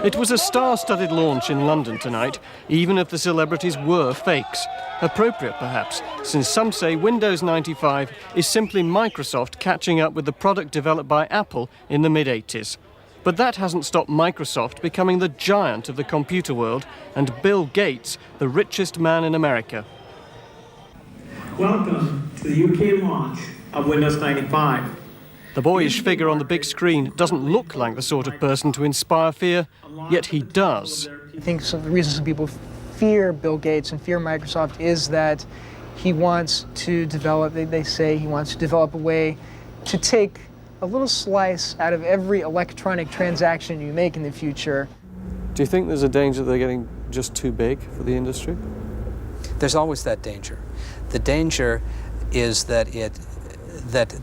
It was a star-studded launch in London tonight, even if the celebrities were fakes. Appropriate, perhaps, since some say Windows 95 is simply Microsoft catching up with the product developed by Apple in the mid-80s. But that hasn't stopped Microsoft becoming the giant of the computer world and Bill Gates the richest man in America. Welcome to the UK launch of Windows 95. The boyish figure on the big screen doesn't look like the sort of person to inspire fear, yet he does. I think some of the reasons some people fear Bill Gates and fear Microsoft is that he wants to develop, they say he wants to develop a way to take a little slice out of every electronic transaction you make in the future. Do you think there's a danger they're getting just too big for the industry? There's always that danger. The danger is that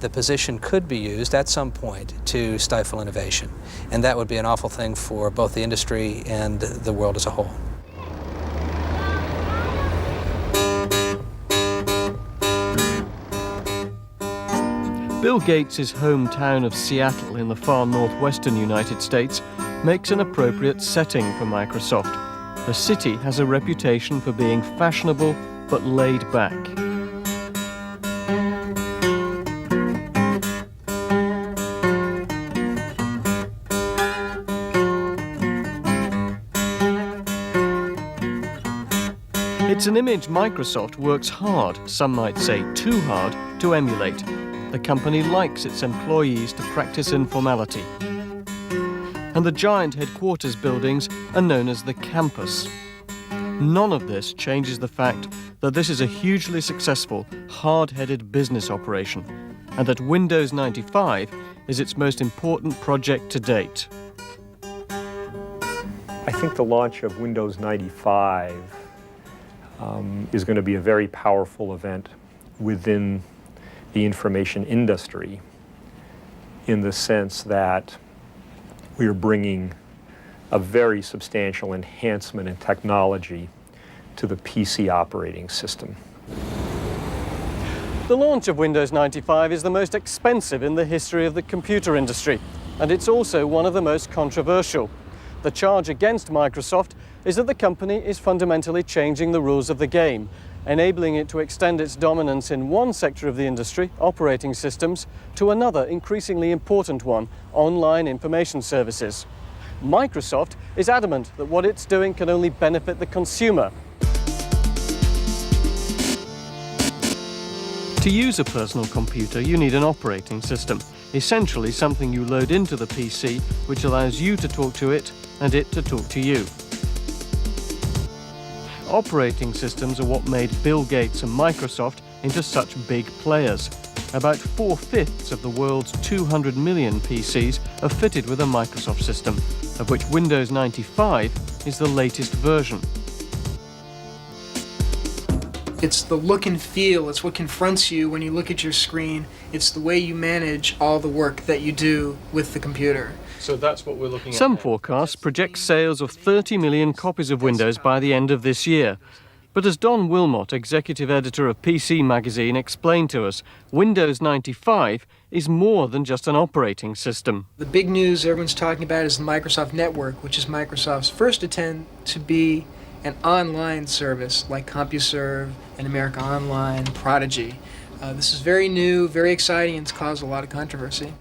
the position could be used at some point to stifle innovation. And that would be an awful thing for both the industry and the world as a whole. Bill Gates' hometown of Seattle in the far northwestern United States makes an appropriate setting for Microsoft. The city has a reputation for being fashionable but laid back. It's an image Microsoft works hard, some might say too hard, to emulate. The company likes its employees to practice informality. And the giant headquarters buildings are known as the campus. None of this changes the fact that this is a hugely successful, hard-headed business operation, and that Windows 95 is its most important project to date. I think the launch of Windows 95 is going to be a very powerful event within the information industry, in the sense that we are bringing a very substantial enhancement in technology to the PC operating system. The launch of Windows 95 is the most expensive in the history of the computer industry, and it's also one of the most controversial. The charge against Microsoft is that the company is fundamentally changing the rules of the game, enabling it to extend its dominance in one sector of the industry, operating systems, to another increasingly important one, online information services. Microsoft is adamant that what it's doing can only benefit the consumer. To use a personal computer, you need an operating system, essentially something you load into the PC, which allows you to talk to it and it to talk to you. Operating systems are what made Bill Gates and Microsoft into such big players. About 4/5 of the world's 200 million PCs are fitted with a Microsoft system, of which Windows 95 is the latest version. It's the look and feel, it's what confronts you when you look at your screen, it's the way you manage all the work that you do with the computer. So that's what we're looking at. Some forecasts project sales of 30 million copies of Windows by the end of this year. But as Don Wilmot, executive editor of PC Magazine, explained to us, Windows 95 is more than just an operating system. The big news everyone's talking about is the Microsoft Network, which is Microsoft's first attempt to be an online service like CompuServe and America Online, Prodigy. This is very new, very exciting, and it's caused a lot of controversy.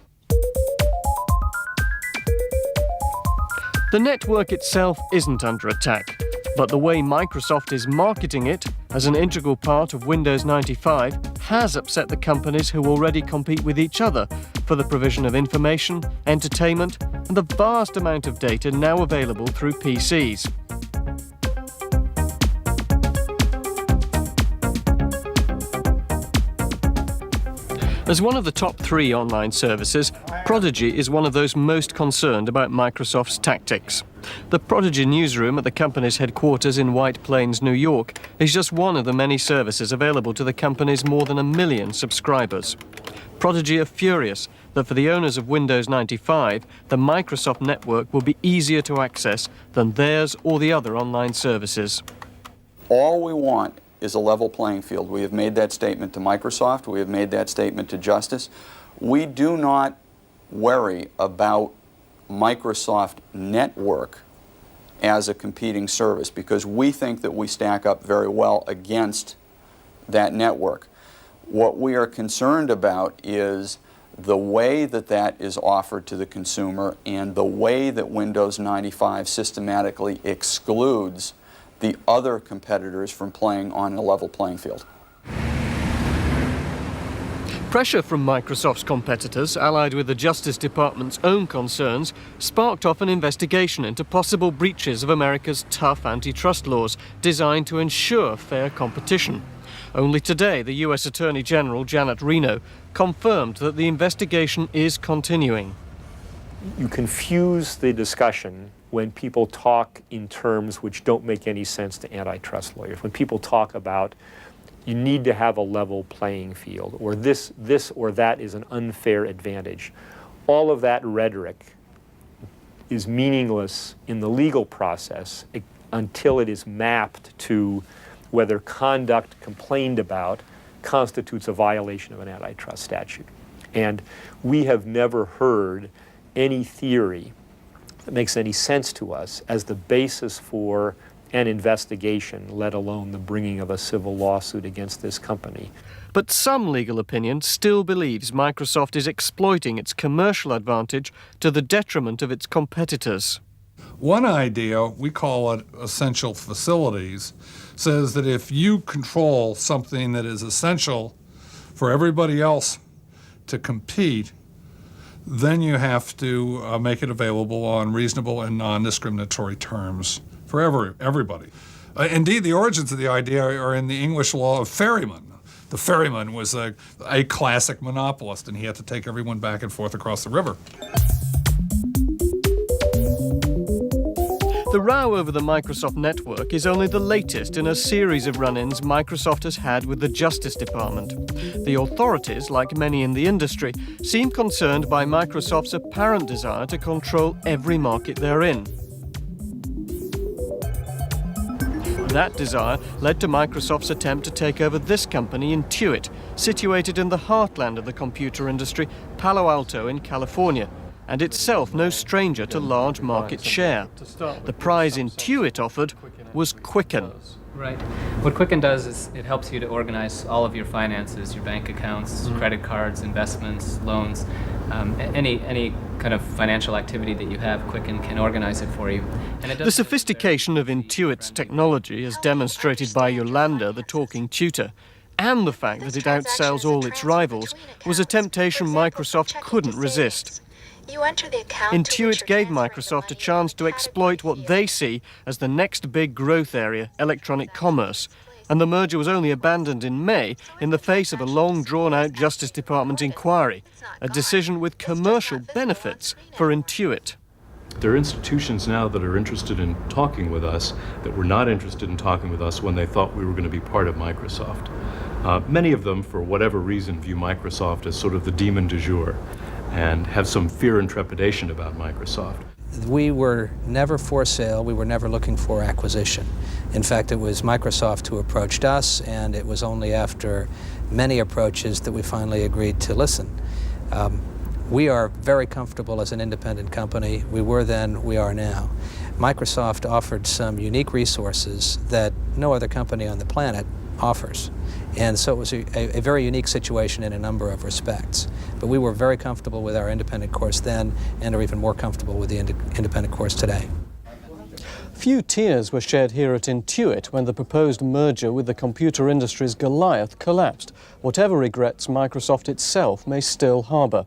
The network itself isn't under attack, but the way Microsoft is marketing it as an integral part of Windows 95 has upset the companies who already compete with each other for the provision of information, entertainment, and the vast amount of data now available through PCs. As one of the top 3 online services, Prodigy is one of those most concerned about Microsoft's tactics. The Prodigy newsroom at the company's headquarters in White Plains, New York, is just one of the many services available to the company's more than 1 million subscribers. Prodigy are furious that for the owners of Windows 95, the Microsoft network will be easier to access than theirs or the other online services. All we want is a level playing field. We have made that statement to Microsoft. We have made that statement to Justice. We do not worry about Microsoft network as a competing service because we think that we stack up very well against that network. What we are concerned about is the way that that is offered to the consumer and the way that Windows 95 systematically excludes the other competitors from playing on a level playing field. Pressure from Microsoft's competitors, allied with the Justice Department's own concerns, sparked off an investigation into possible breaches of America's tough antitrust laws designed to ensure fair competition. Only today, the US Attorney General, Janet Reno, confirmed that the investigation is continuing. You confuse the discussion when people talk in terms which don't make any sense to antitrust lawyers. When people talk about you need to have a level playing field, or this or that is an unfair advantage. All of that rhetoric is meaningless in the legal process until it is mapped to whether conduct complained about constitutes a violation of an antitrust statute. And we have never heard any theory that makes any sense to us as the basis for an investigation, let alone the bringing of a civil lawsuit against this company. But some legal opinion still believes Microsoft is exploiting its commercial advantage to the detriment of its competitors. One idea, we call it essential facilities, says that if you control something that is essential for everybody else to compete, then you have to make it available on reasonable and non-discriminatory terms for everybody. Indeed, the origins of the idea are in the English law of ferryman. The ferryman was a classic monopolist, and he had to take everyone back and forth across the river. The row over the Microsoft network is only the latest in a series of run-ins Microsoft has had with the Justice Department. The authorities, like many in the industry, seem concerned by Microsoft's apparent desire to control every market they're in. That desire led to Microsoft's attempt to take over this company, Intuit, situated in the heartland of the computer industry, Palo Alto in California, and itself no stranger to large market share. The prize Intuit offered was Quicken. Right. What Quicken does is it helps you to organize all of your finances, your bank accounts, credit cards, investments, loans, any kind of financial activity that you have, Quicken can organize it for you. And it does. The sophistication of Intuit's technology, as demonstrated by Yolanda, the talking tutor, and the fact that it outsells all its rivals, was a temptation Microsoft couldn't resist. Intuit gave Microsoft a chance to exploit what they see as the next big growth area, electronic commerce, and the merger was only abandoned in May in the face of a long drawn-out Justice Department inquiry, a decision with commercial benefits for Intuit. There are institutions now that are interested in talking with us that were not interested in talking with us when they thought we were going to be part of Microsoft. Many of them, for whatever reason, view Microsoft as sort of the demon du jour and have some fear and trepidation about Microsoft. We were never for sale, we were never looking for acquisition. In fact, it was Microsoft who approached us, and it was only after many approaches that we finally agreed to listen. We are very comfortable as an independent company. We were then, we are now. Microsoft offered some unique resources that no other company on the planet offers. And so it was a very unique situation in a number of respects. But we were very comfortable with our independent course then, and are even more comfortable with the independent course today. Few tears were shed here at Intuit when the proposed merger with the computer industry's Goliath collapsed, whatever regrets Microsoft itself may still harbour.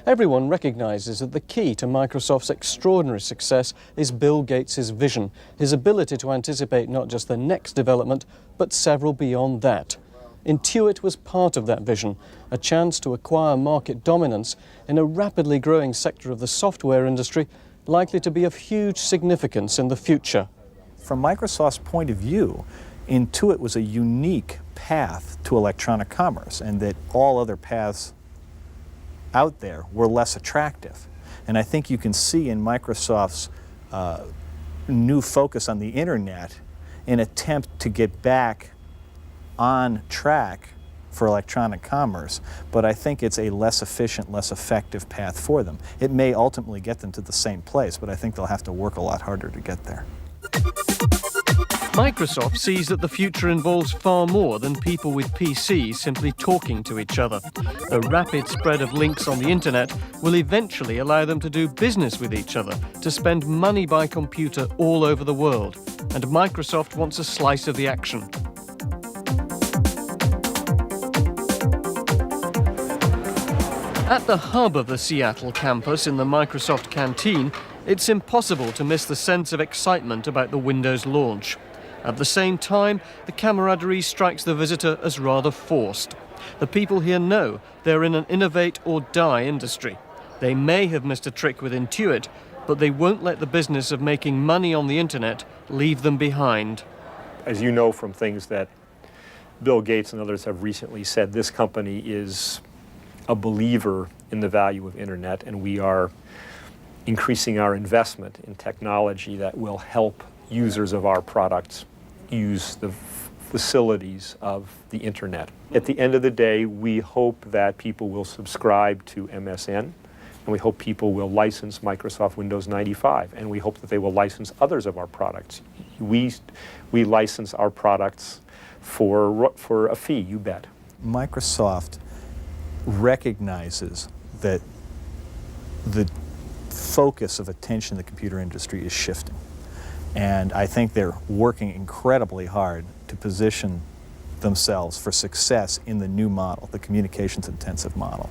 Everyone recognises that the key to Microsoft's extraordinary success is Bill Gates' vision, his ability to anticipate not just the next development, but several beyond that. Intuit was part of that vision, a chance to acquire market dominance in a rapidly growing sector of the software industry, likely to be of huge significance in the future. From Microsoft's point of view, Intuit was a unique path to electronic commerce, and that all other paths out there were less attractive. And I think you can see in Microsoft's new focus on the internet an attempt to get back on track for electronic commerce, but I think it's a less efficient, less effective path for them. It may ultimately get them to the same place, but I think they'll have to work a lot harder to get there. Microsoft sees that the future involves far more than people with PCs simply talking to each other. The rapid spread of links on the internet will eventually allow them to do business with each other, to spend money by computer all over the world. And Microsoft wants a slice of the action. At the hub of the Seattle campus in the Microsoft canteen, it's impossible to miss the sense of excitement about the Windows launch. At the same time, the camaraderie strikes the visitor as rather forced. The people here know they're in an innovate or die industry. They may have missed a trick with Intuit, but they won't let the business of making money on the internet leave them behind. As you know from things that Bill Gates and others have recently said, this company is a believer in the value of internet, and we are increasing our investment in technology that will help users of our products use the facilities of the internet. At the end of the day, we hope that people will subscribe to MSN, and we hope people will license Microsoft Windows 95, and we hope that they will license others of our products. We license our products for a fee, you bet. Microsoft recognizes that the focus of attention in the computer industry is shifting. And I think they're working incredibly hard to position themselves for success in the new model, the communications-intensive model.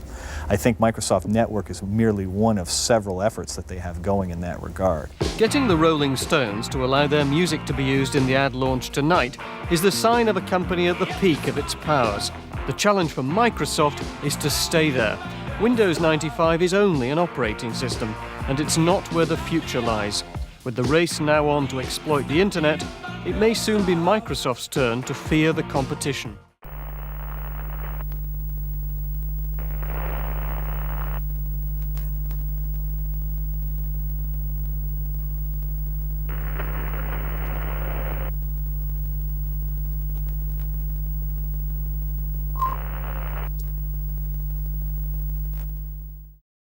I think Microsoft Network is merely one of several efforts that they have going in that regard. Getting the Rolling Stones to allow their music to be used in the ad launch tonight is the sign of a company at the peak of its powers. The challenge for Microsoft is to stay there. Windows 95 is only an operating system, and it's not where the future lies. With the race now on to exploit the internet, it may soon be Microsoft's turn to fear the competition.